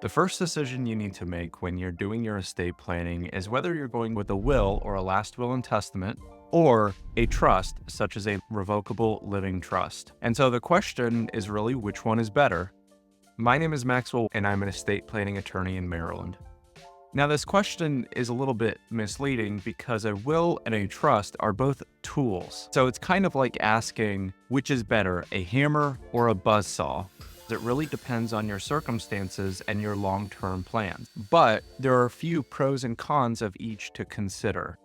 The first decision you need to make when you're doing your estate planning is whether you're going with a will or a last will and testament or a trust, such as a revocable living trust. And so the question is really which one is better? My name is Maxwell and I'm an estate planning attorney in Maryland. Now, this question is a little bit misleading because a will and a trust are both tools. So it's kind of like asking which is better, a hammer or a buzzsaw. It really depends on your circumstances and your long-term plans. But there are a few pros and cons of each to consider.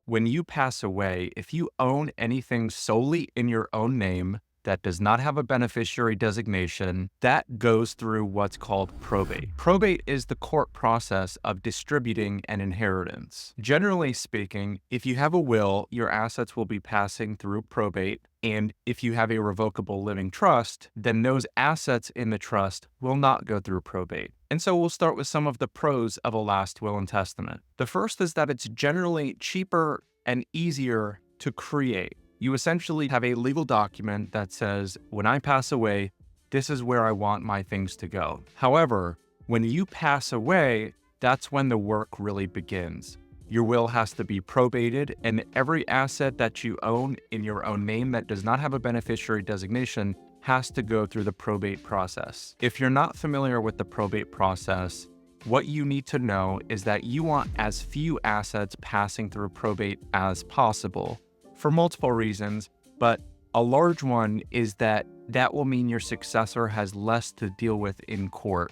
When you pass away, if you own anything solely in your own name that does not have a beneficiary designation, that goes through what's called probate. Probate is the court process of distributing an inheritance. Generally speaking, if you have a will, your assets will be passing through probate. And if you have a revocable living trust, then those assets in the trust will not go through probate. And so we'll start with some of the pros of a last will and testament. The first is that it's generally cheaper and easier to create. You essentially have a legal document that says, when I pass away, this is where I want my things to go. However, when you pass away, that's when the work really begins. Your will has to be probated, and every asset that you own in your own name that does not have a beneficiary designation has to go through the probate process. If you're not familiar with the probate process, what you need to know is that you want as few assets passing through probate as possible for multiple reasons, but a large one is that will mean your successor has less to deal with in court.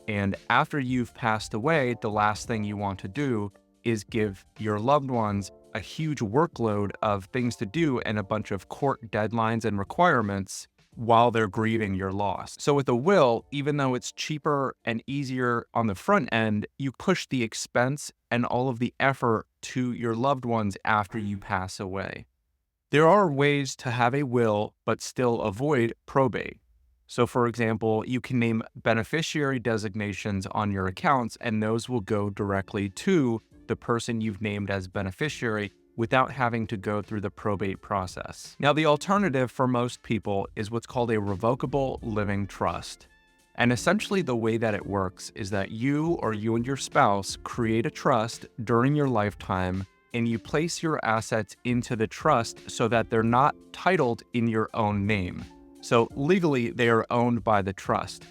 And after you've passed away, the last thing you want to do is give your loved ones a huge workload of things to do and a bunch of court deadlines and requirements while they're grieving your loss. So with a will, even though it's cheaper and easier on the front end, you push the expense and all of the effort to your loved ones after you pass away. There are ways to have a will but still avoid probate. So for example, you can name beneficiary designations on your accounts, and those will go directly to the person you've named as beneficiary without having to go through the probate process. Now, the alternative for most people is what's called a revocable living trust. And essentially the way that it works is that you and your spouse create a trust during your lifetime, and you place your assets into the trust so that they're not titled in your own name. So legally, they are owned by the trust.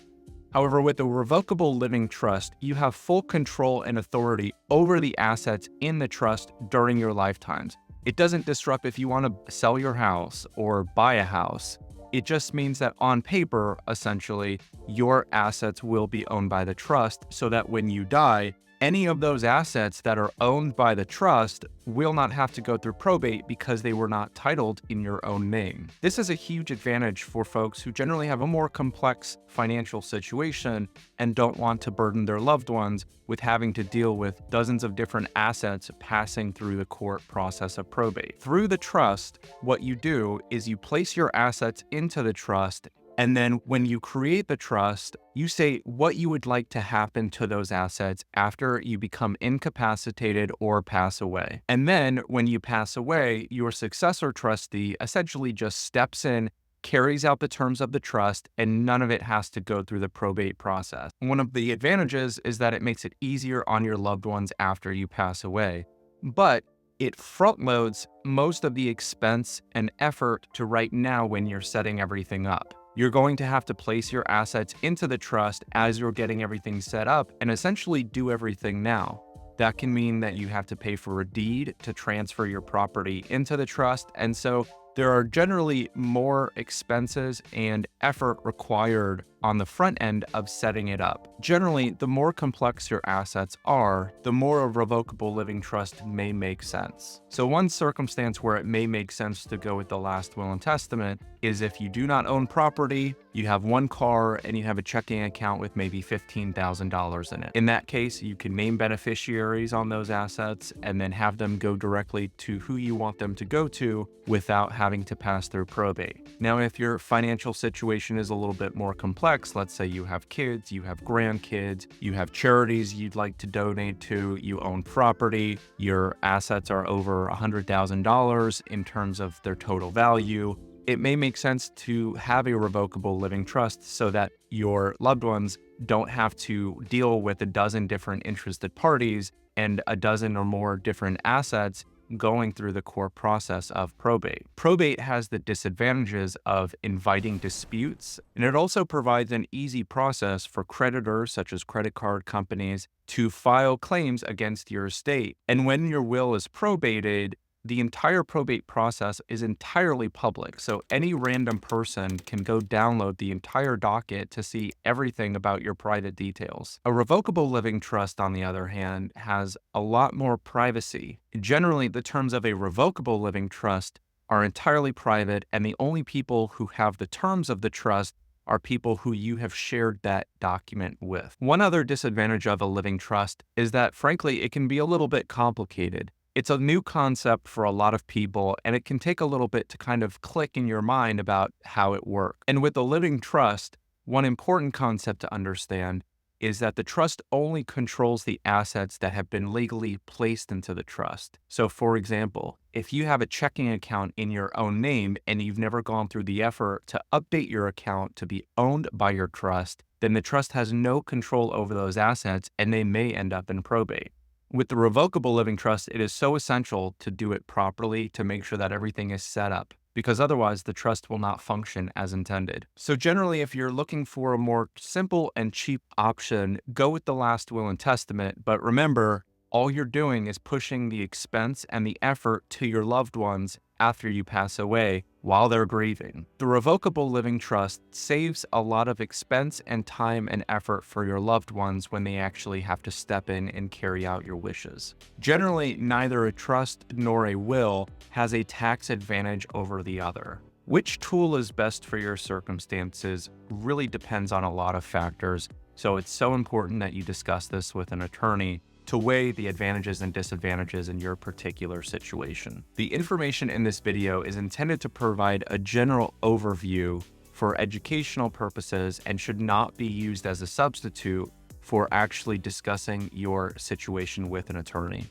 However, with a revocable living trust, you have full control and authority over the assets in the trust during your lifetimes. It doesn't disrupt if you want to sell your house or buy a house. It just means that on paper, essentially, your assets will be owned by the trust so that when you die, any of those assets that are owned by the trust will not have to go through probate because they were not titled in your own name. This is a huge advantage for folks who generally have a more complex financial situation and don't want to burden their loved ones with having to deal with dozens of different assets passing through the court process of probate. Through the trust, what you do is you place your assets into the trust, and then when you create the trust, you say what you would like to happen to those assets after you become incapacitated or pass away. And then when you pass away, your successor trustee essentially just steps in, carries out the terms of the trust, and none of it has to go through the probate process. One of the advantages is that it makes it easier on your loved ones after you pass away. But it front loads most of the expense and effort to right now when you're setting everything up. You're going to have to place your assets into the trust as you're getting everything set up and essentially do everything now. That can mean that you have to pay for a deed to transfer your property into the trust. And so there are generally more expenses and effort required on the front end of setting it up. Generally, the more complex your assets are, the more a revocable living trust may make sense. So one circumstance where it may make sense to go with the last will and testament is if you do not own property, you have one car, and you have a checking account with maybe $15,000 in it. In that case, you can name beneficiaries on those assets and then have them go directly to who you want them to go to without having to pass through probate. Now, if your financial situation is a little bit more complex, let's say you have kids, you have grandkids, you have charities you'd like to donate to, you own property, your assets are over $100,000 in terms of their total value, it may make sense to have a revocable living trust so that your loved ones don't have to deal with a dozen different interested parties and a dozen or more different assets going through the core process of probate. Probate has the disadvantages of inviting disputes, and it also provides an easy process for creditors, such as credit card companies, to file claims against your estate. And when your will is probated, the entire probate process is entirely public, so any random person can go download the entire docket to see everything about your private details. A revocable living trust, on the other hand, has a lot more privacy. Generally, the terms of a revocable living trust are entirely private, and the only people who have the terms of the trust are people who you have shared that document with. One other disadvantage of a living trust is that, frankly, it can be a little bit complicated. It's a new concept for a lot of people, and it can take a little bit to kind of click in your mind about how it works. And with the living trust, one important concept to understand is that the trust only controls the assets that have been legally placed into the trust. So for example, if you have a checking account in your own name and you've never gone through the effort to update your account to be owned by your trust, then the trust has no control over those assets and they may end up in probate. With the revocable living trust, it is so essential to do it properly to make sure that everything is set up, because otherwise the trust will not function as intended. So generally, if you're looking for a more simple and cheap option, go with the last will and testament, but remember, all you're doing is pushing the expense and the effort to your loved ones after you pass away while they're grieving. The revocable living trust saves a lot of expense and time and effort for your loved ones when they actually have to step in and carry out your wishes. Generally, neither a trust nor a will has a tax advantage over the other. Which tool is best for your circumstances really depends on a lot of factors, so it's so important that you discuss this with an attorney to weigh the advantages and disadvantages in your particular situation. The information in this video is intended to provide a general overview for educational purposes and should not be used as a substitute for actually discussing your situation with an attorney.